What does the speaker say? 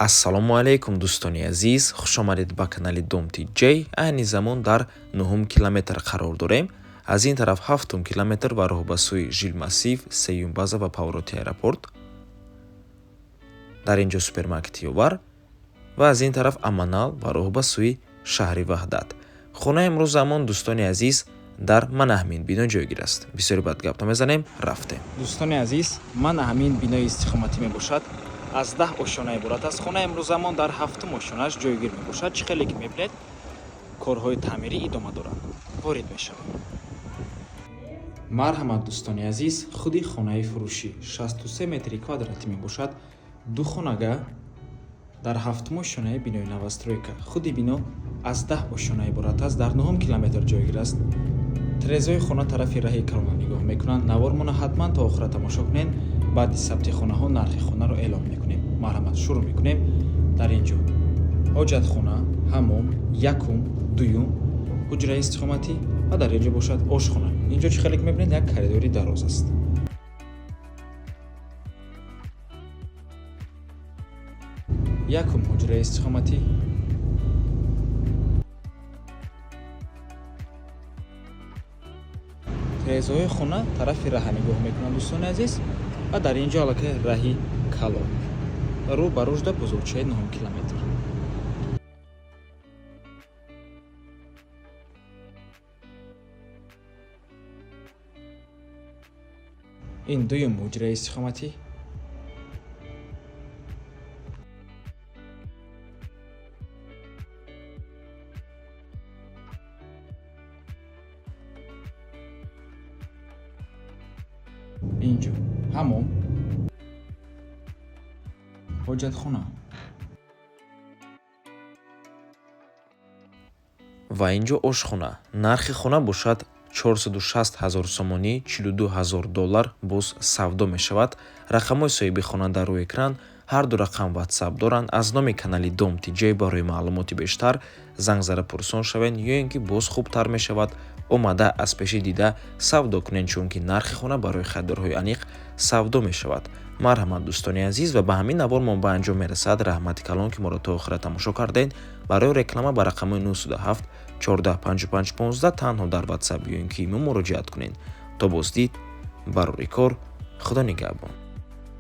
ассалому алайкум дӯстони азиз, хушомадед ба канали Domti J. айни замон дар 9 километр қарор дорем. Аз ин тараф 7 километр ва роҳ ба сӯи Жилмассив, сеюм база ва повороти аэропорт. Дар инҷо супермаркети Ёвар ва аз ин тараф Аманал ва роҳ ба сӯи шаҳри Ваҳдат. Хонаи имрӯз замон дӯстони азиз дар Манаҳмин бино ҷойгир аст. Бисёри бад гап намезанем, рафтем. дӯстони азиз, Манаҳмин бинои истиқоматӣ мебошад. Аз 10 ошона иборат аст. Хонаи имрӯз замон дар 7 ошонааш ҷойгир мебошад. Чӣ хеле ки мебинед, корҳои таъмирӣ идома доранд. ворид мешавем. Марҳамат дӯстони азиз, худи хонаи фурӯшӣ 63 метри квадратӣ мебошад. Ду хонага дар 7 ошонаи бинои новостройка. Худи бино аз 10 ошона иборат аст. Дар 9 километр ҷойгир аст. Тирезаи хона тарафи раҳи калона нигоҳ мекунанд. Навормона ҳатман то охира тамошо кунед. баъди сабти хонаҳо нархи хонаро эълон мекунем. Марҳамат, шурӯъ мекунем. Дар инҷо ҳоҷатхона, ҳаммом, якум, дуюм, ҳуҷраи истиқоматӣ ва дар инҷо бошад ошхона. Инҷо чӣ хеле ки мебинед, як коридори дароз аст. Якум ҳуҷраи истиқоматӣ, тирезаҳои хона тарафи раҳа нигоҳ мекунанд дӯстони азиз ва дар инҷо аллакай раҳи калон. Рӯ ба рӯжда бузургчаи 9 километр. ин дуюм ҳуҷраи истиқоматӣ. инҷо ҳаммом, ҳоҷатхона ва инҷо ошхона. Нархи хона бошад 460 000 сомонӣ, 42 000 доллар. боз савдо мешавад. рақамҳои соҳиби хона дар рӯи экран. ҳар ду рақам ватсап доранд. аз номи канали Domti J барои маълумоти бештар занг зада пурсон шавед, ё ин ки боз хубтар мешавад омада аз пеши дида савдо кунед, чунки нархи хона барои харидорҳои аниқ савдо мешавад. марҳамат дӯстони азиз, ва ба ҳамин навор мо ба анҷом мерасад. раҳмати калон ки моро то охира тамошо кардед. барои реклама ба рақамҳои 907 14 55 15 танҳо дар ватсап ё ин ки имо муроҷиат кунед. то боздид, барори кор. худо нигаҳбон.